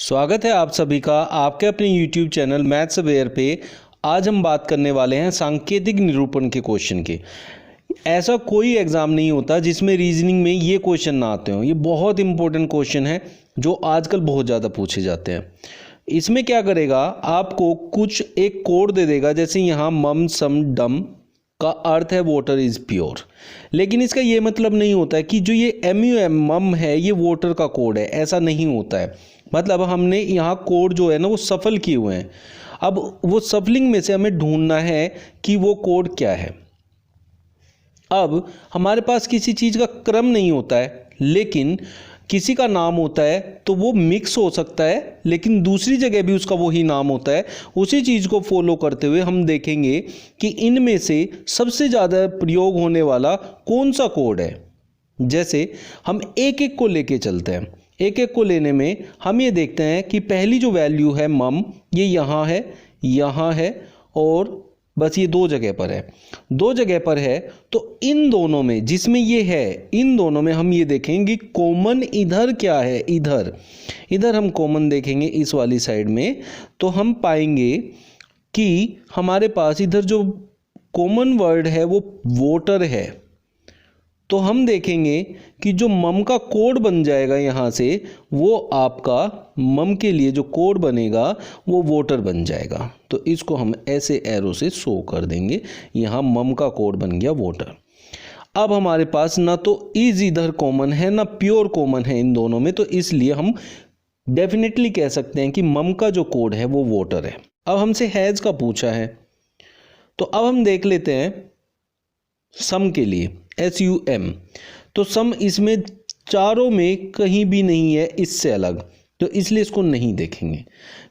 स्वागत है आप सभी का आपके अपने YouTube चैनल मैथ्स अवेयर पे। आज हम बात करने वाले हैं सांकेतिक निरूपण के क्वेश्चन के। ऐसा कोई एग्ज़ाम नहीं होता जिसमें रीजनिंग में ये क्वेश्चन ना आते हों। ये बहुत इंपॉर्टेंट क्वेश्चन है जो आजकल बहुत ज़्यादा पूछे जाते हैं। इसमें क्या करेगा, आपको कुछ एक कोड दे देगा, जैसे यहाँ मम सम डम का अर्थ है वाटर इज़ प्योर। लेकिन इसका ये मतलब नहीं होता है कि जो ये MUM मम है ये वाटर का कोड है, ऐसा नहीं होता है। मतलब हमने यहाँ कोड जो है ना वो सफल किए हुए हैं। अब वो सफलिंग में से हमें ढूंढना है कि वो कोड क्या है। अब हमारे पास किसी चीज़ का क्रम नहीं होता है, लेकिन किसी का नाम होता है तो वो मिक्स हो सकता है, लेकिन दूसरी जगह भी उसका वही नाम होता है। उसी चीज़ को फॉलो करते हुए हम देखेंगे कि इनमें से सबसे ज़्यादा प्रयोग होने वाला कौन सा कोड है। जैसे हम एक एक को लेके चलते हैं। एक एक को लेने में हम ये देखते हैं कि पहली जो वैल्यू है मम, ये यहाँ है और बस ये दो जगह पर है। दो जगह पर है तो इन दोनों में जिसमें ये है, इन दोनों में हम ये देखेंगे कॉमन इधर क्या है। इधर हम कॉमन देखेंगे इस वाली साइड में, तो हम पाएंगे कि हमारे पास इधर जो कॉमन वर्ड है वो वोटर है। तो हम देखेंगे कि जो मम का कोड बन जाएगा यहाँ से, वो आपका मम के लिए जो कोड बनेगा वो वोटर बन जाएगा। तो इसको हम ऐसे एरो से शो कर देंगे, यहाँ मम का कोड बन गया वोटर। अब हमारे पास ना तो इज इधर कॉमन है ना प्योर कॉमन है इन दोनों में, तो इसलिए हम डेफिनेटली कह सकते हैं कि मम का जो कोड है वो वोटर है। अब हमसे हैज़ का पूछा है, तो अब हम देख लेते हैं सम के लिए SUM। तो सम इसमें चारों में कहीं भी नहीं है इससे अलग, तो इसलिए इसको नहीं देखेंगे।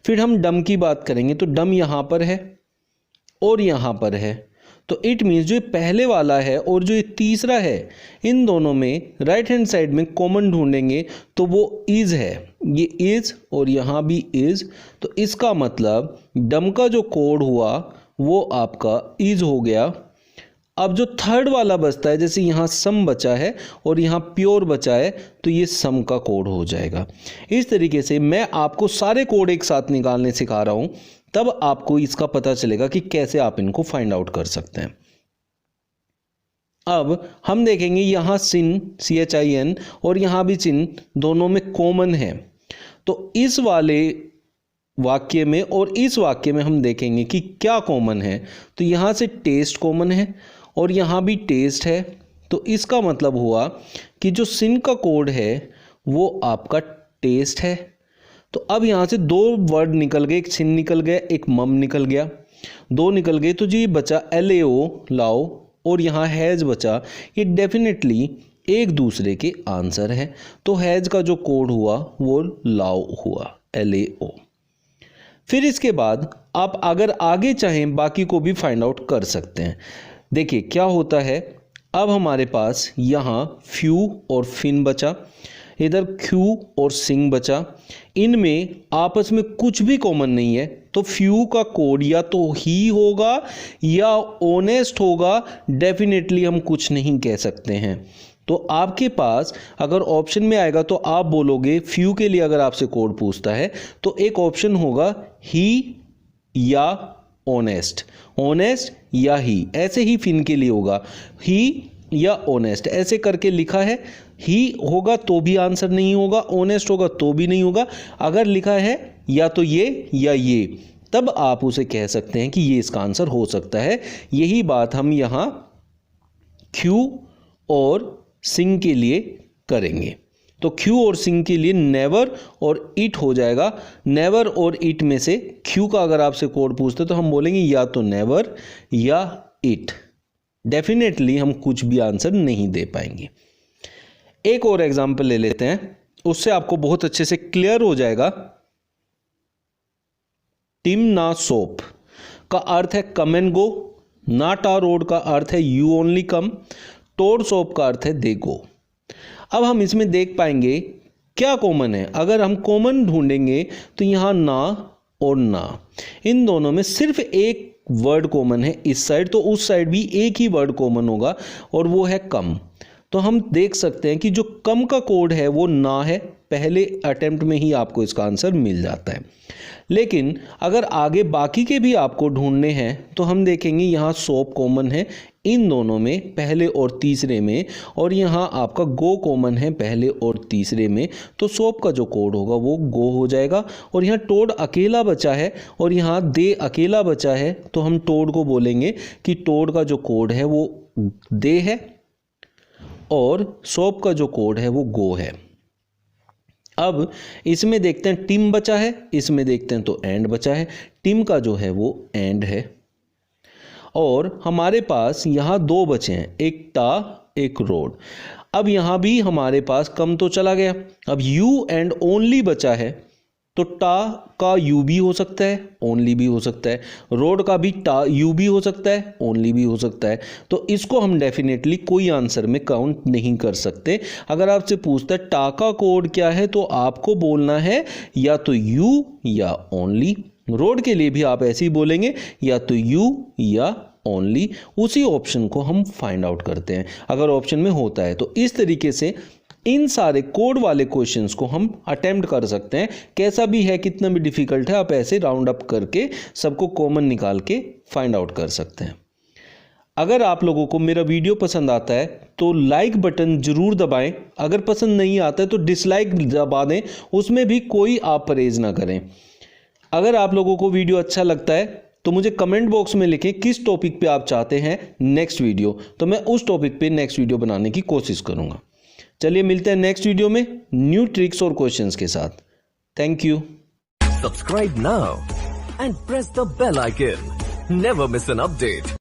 फिर हम डम की बात करेंगे, तो डम यहाँ पर है और यहाँ पर है, तो इट मीन्स जो पहले वाला है और जो ये तीसरा है, इन दोनों में राइट हैंड साइड में कॉमन ढूंढेंगे तो वो इज़ है। ये इज़ और यहाँ भी इज़, तो इसका मतलब डम का जो कोड हुआ वो आपका इज़ हो गया। अब जो थर्ड वाला बचता है, जैसे यहाँ सम बचा है और यहाँ प्योर बचा है, तो ये सम का कोड हो जाएगा। इस तरीके से मैं आपको सारे कोड एक साथ निकालने सिखा रहा हूँ, तब आपको इसका पता चलेगा कि कैसे आप इनको फाइंड आउट कर सकते हैं। अब हम देखेंगे यहाँ सिन CHIN और यहाँ भी चिन, दोनों में कॉमन है। तो इस वाले वाक्य में और इस वाक्य में हम देखेंगे कि क्या कॉमन है। तो यहाँ से टेस्ट कॉमन है और यहाँ भी टेस्ट है, तो इसका मतलब हुआ कि जो सिन का कोड है वो आपका टेस्ट है। तो अब यहाँ से दो वर्ड निकल गए, एक सिन निकल गया, एक मम निकल गया, दो निकल गए। तो जो ये बचा LAO लाओ और यहाँ हैज़ बचा, ये डेफिनेटली एक दूसरे के आंसर है। तो हैज़ का जो कोड हुआ वो लाओ हुआ, LAO। फिर इसके बाद आप अगर आगे चाहें बाकी को भी फाइंड आउट कर सकते हैं। देखिए क्या होता है, अब हमारे पास यहाँ फ्यू और फिन बचा, इधर क्यू और सिंग बचा। इनमें आपस में कुछ भी कॉमन नहीं है, तो फ्यू का कोड या तो ही होगा या ऑनेस्ट होगा, डेफिनेटली हम कुछ नहीं कह सकते हैं। तो आपके पास अगर ऑप्शन में आएगा तो आप बोलोगे, फ्यू के लिए अगर आपसे कोड पूछता है तो एक ऑप्शन होगा ही या ऑनेस्ट, ऑनेस्ट या ही। ऐसे ही फिन के लिए होगा ही या ऑनेस्ट, ऐसे करके लिखा है। ही होगा तो भी आंसर नहीं होगा, ऑनेस्ट होगा तो भी नहीं होगा। अगर लिखा है या तो ये या ये, तब आप उसे कह सकते हैं कि ये इसका आंसर हो सकता है। यही बात हम यहाँ क्यू और सिंग के लिए करेंगे। तो क्यू और सिंग के लिए नेवर और इट हो जाएगा। नेवर और इट में से क्यू का अगर आपसे कोड पूछते तो हम बोलेंगे या तो नेवर या इट। डेफिनेटली हम कुछ भी आंसर नहीं दे पाएंगे। एक और एग्जांपल ले लेते हैं, उससे आपको बहुत अच्छे से क्लियर हो जाएगा। टिम ना सोप का अर्थ है come and go, not a road का अर्थ है you only come, toad soap का अर्थ है दे गो। अब हम इसमें देख पाएंगे क्या कॉमन है। अगर हम कॉमन ढूंढेंगे तो यहाँ ना और ना, इन दोनों में सिर्फ एक वर्ड कॉमन है इस साइड, तो उस साइड भी एक ही वर्ड कॉमन होगा और वो है कम। तो हम देख सकते हैं कि जो कम का कोड है वो ना है, पहले अटेम्प्ट में ही आपको इसका आंसर मिल जाता है। लेकिन अगर आगे बाकी के भी आपको ढूंढने हैं तो हम देखेंगे यहाँ सोप कॉमन है इन दोनों में, पहले और तीसरे में, और यहाँ आपका गो कॉमन है पहले और तीसरे में। तो सोप का जो कोड होगा वो गो हो जाएगा। और यहाँ टोड अकेला बचा है और यहाँ दे अकेला बचा है, तो हम टोड को बोलेंगे कि टोड का जो कोड है वो दे है और सोप का जो कोड है वो गो है। अब इसमें देखते हैं टिम बचा है, इसमें देखते हैं तो एंड बचा है। टिम का जो है वो एंड है और हमारे पास यहाँ दो बचे हैं, एक टा एक रोड। अब यहाँ भी हमारे पास कम तो चला गया, अब यू एंड ओनली बचा है, तो टा का यू भी हो सकता है, ओनली भी हो सकता है, रोड का भी टा यू भी हो सकता है, ओनली भी हो सकता है। तो इसको हम डेफिनेटली कोई आंसर में काउंट नहीं कर सकते। अगर आपसे पूछता है टा का कोड क्या है तो आपको बोलना है या तो यू या ओनली। रोड के लिए भी आप ऐसे ही बोलेंगे, या तो यू या ओनली। उसी ऑप्शन को हम फाइंड आउट करते हैं अगर ऑप्शन में होता है। तो इस तरीके से इन सारे कोड वाले क्वेश्चंस को हम अटेम्प्ट कर सकते हैं। कैसा भी है, कितना भी डिफिकल्ट है, आप ऐसे राउंड अप करके सबको कॉमन निकाल के फाइंड आउट कर सकते हैं। अगर आप लोगों को मेरा वीडियो पसंद आता है तो लाइक बटन जरूर दबाएं। अगर पसंद नहीं आता है तो डिसलाइक दबा दें, उसमें भी कोई आप परहेज ना करें। अगर आप लोगों को वीडियो अच्छा लगता है तो मुझे कमेंट बॉक्स में लिखें किस टॉपिक पे आप चाहते हैं नेक्स्ट वीडियो, तो मैं उस टॉपिक पे नेक्स्ट वीडियो बनाने की कोशिश करूंगा। चलिए मिलते हैं नेक्स्ट वीडियो में न्यू ट्रिक्स और क्वेश्चंस के साथ। Thank you. Subscribe now and press the bell icon. Never miss an update.